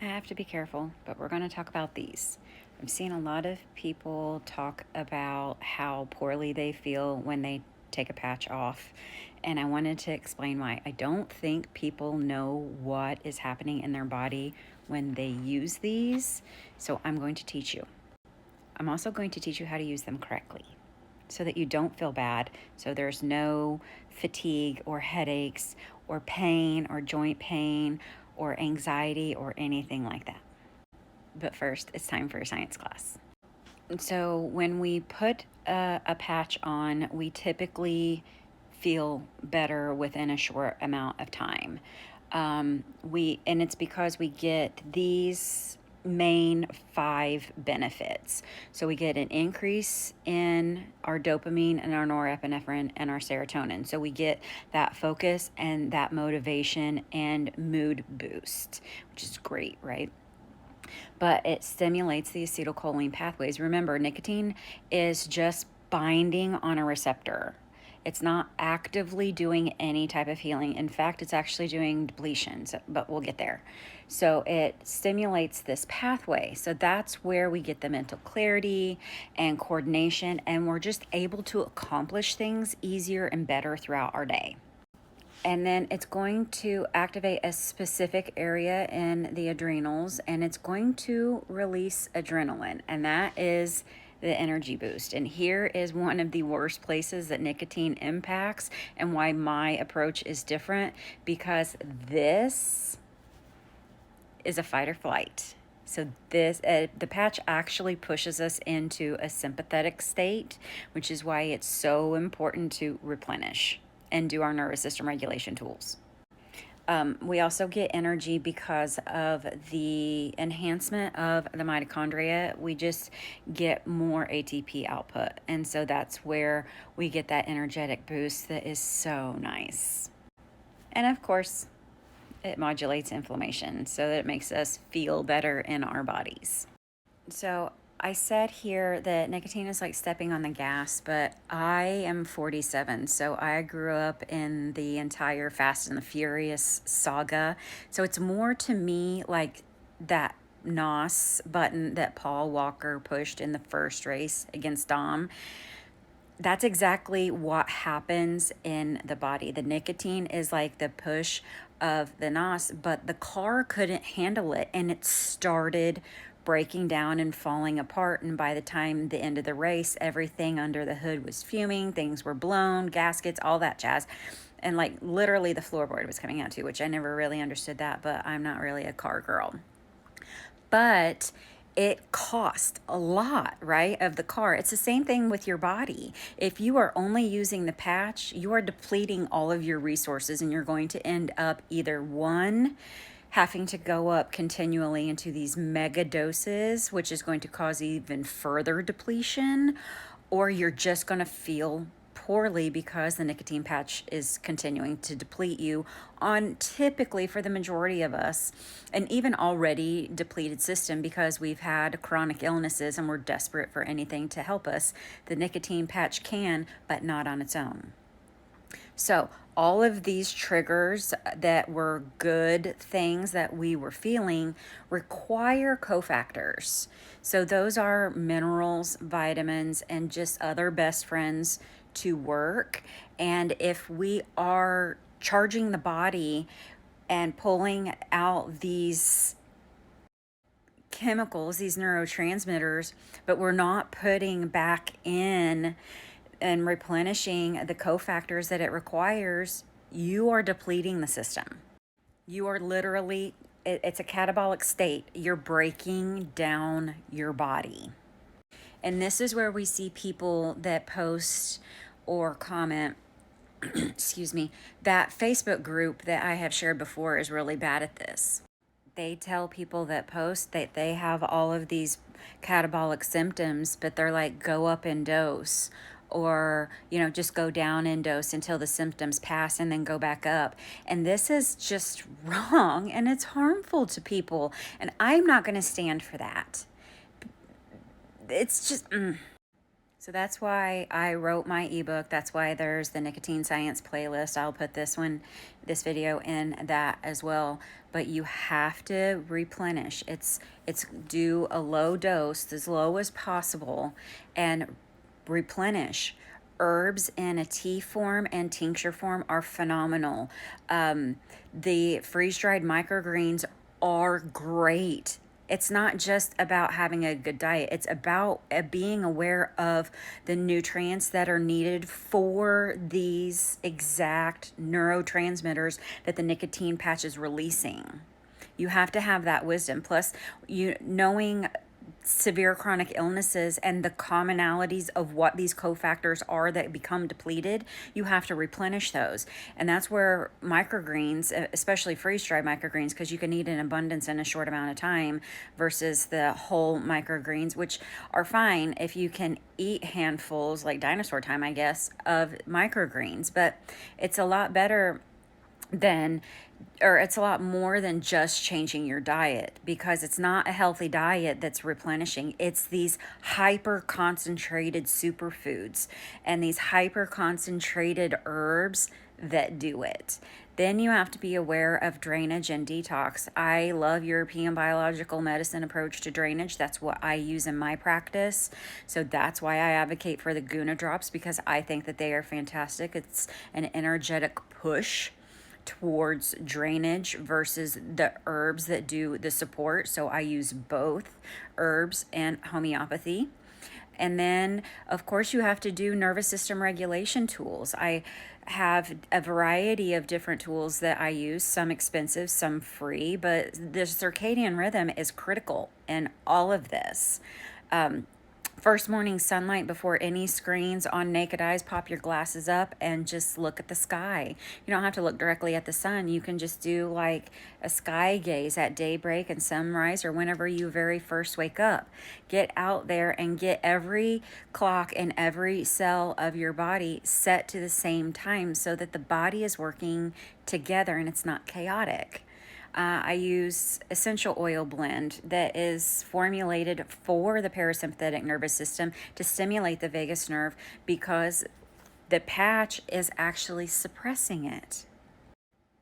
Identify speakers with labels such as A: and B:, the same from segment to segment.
A: I have to be careful, but we're going to talk about these. I've seen a lot of people talk about how poorly they feel when they take a patch off, and I wanted to explain why. I don't think people know what is happening in their body when they use these, so I'm going to teach you. I'm also going to teach you how to use them correctly so that you don't feel bad, so there's no fatigue or headaches or pain or joint pain or anxiety or anything like that. But first, it's time for a science class. So when we put a patch on, we typically feel better within a short amount of time. And it's because we get these main 5 benefits. So we get an increase in our dopamine and our norepinephrine and our serotonin. So we get that focus and that motivation and mood boost, which is great, right? But it stimulates the acetylcholine pathways. Remember, nicotine is just binding on a receptor. It's not actively doing any type of healing. In fact, it's actually doing depletions, but we'll get there. So it stimulates this pathway. So that's where we get the mental clarity and coordination, and we're just able to accomplish things easier and better throughout our day. And then it's going to activate a specific area in the adrenals, and it's going to release adrenaline, and that is the energy boost. And here is one of the worst places that nicotine impacts and why my approach is different, because this is a fight or flight. So the patch actually pushes us into a sympathetic state, which is why it's so important to replenish and do our nervous system regulation tools. We also get energy because of the enhancement of the mitochondria. We just get more ATP output. And so that's where we get that energetic boost that is so nice. And of course, it modulates inflammation so that it makes us feel better in our bodies. So I said here that nicotine is like stepping on the gas, but I am 47, so I grew up in the entire Fast and the Furious saga. So it's more to me like that NOS button that Paul Walker pushed in the first race against Dom. That's exactly what happens in the body. The nicotine is like the push of the NOS, but the car couldn't handle it, and it started breaking down and falling apart. And by the time the end of the race, everything under the hood was fuming, things were blown, gaskets, all that jazz. And like literally the floorboard was coming out too, which I never really understood that, but I'm not really a car girl. But it costs a lot, right, of the car. It's the same thing with your body. If you are only using the patch, you are depleting all of your resources, and you're going to end up either one, having to go up continually into these mega doses, which is going to cause even further depletion, or you're just going to feel poorly because the nicotine patch is continuing to deplete you on, typically for the majority of us, an even already depleted system because we've had chronic illnesses and we're desperate for anything to help us. The nicotine patch can, but not on its own. So all of these triggers that were good things that we were feeling require cofactors. So those are minerals, vitamins, and just other best friends to work. And if we are charging the body and pulling out these chemicals, these neurotransmitters, but we're not putting back in and replenishing the cofactors that it requires, you are depleting the system. You are literally, it's a catabolic state. You're breaking down your body. And this is where we see people that post or comment, excuse me, that Facebook group that I have shared before is really bad at this. They tell people that post that they have all of these catabolic symptoms, but they're like, go up in dose, or, just go down in dose until the symptoms pass and then go back up. And this is just wrong, and it's harmful to people. And I'm not going to stand for that. It's just, So that's why I wrote my ebook. That's why there's the nicotine science playlist. I'll put this video in that as well. But you have to replenish. It's do a low dose, as low as possible, and replenish. Herbs in a tea form and tincture form are phenomenal. The freeze dried microgreens are great. It's not just about having a good diet, it's about being aware of the nutrients that are needed for these exact neurotransmitters that the nicotine patch is releasing. You have to have that wisdom. Plus, you knowing severe chronic illnesses and the commonalities of what these cofactors are that become depleted, you have to replenish those. And that's where microgreens, especially freeze-dried microgreens, because you can eat in abundance in a short amount of time versus the whole microgreens, which are fine if you can eat handfuls, like dinosaur time, I guess, of microgreens. But it's a lot better than, or it's a lot more than just changing your diet, because it's not a healthy diet that's replenishing. It's these hyper concentrated superfoods and these hyper concentrated herbs that do it. Then you have to be aware of drainage and detox. I love European biological medicine approach to drainage. That's what I use in my practice. So that's why I advocate for the Guna drops, because I think that they are fantastic. It's an energetic push towards drainage versus the herbs that do the support. So I use both herbs and homeopathy. And then, of course, you have to do nervous system regulation tools. I have a variety of different tools that I use, some expensive, some free, but the circadian rhythm is critical in all of this. First morning sunlight before any screens, on naked eyes, pop your glasses up and just look at the sky. You don't have to look directly at the sun. You can just do like a sky gaze at daybreak and sunrise, or whenever you very first wake up. Get out there and get every clock and every cell of your body set to the same time so that the body is working together and it's not chaotic. I use essential oil blend that is formulated for the parasympathetic nervous system to stimulate the vagus nerve, because the patch is actually suppressing it.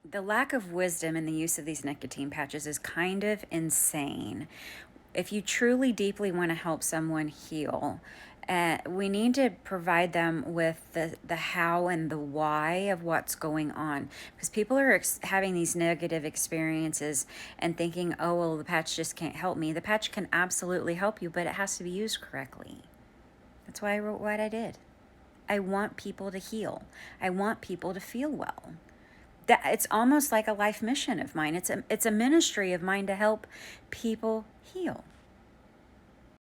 A: The lack of wisdom in the use of these nicotine patches is kind of insane. If you truly deeply want to help someone heal, we need to provide them with the how and the why of what's going on, because people are having these negative experiences and thinking, oh, well, the patch just can't help me. The patch can absolutely help you, but it has to be used correctly. That's why I wrote what I did. I want people to heal. I want people to feel well. That it's almost like a life mission of mine. It's a ministry of mine to help people heal.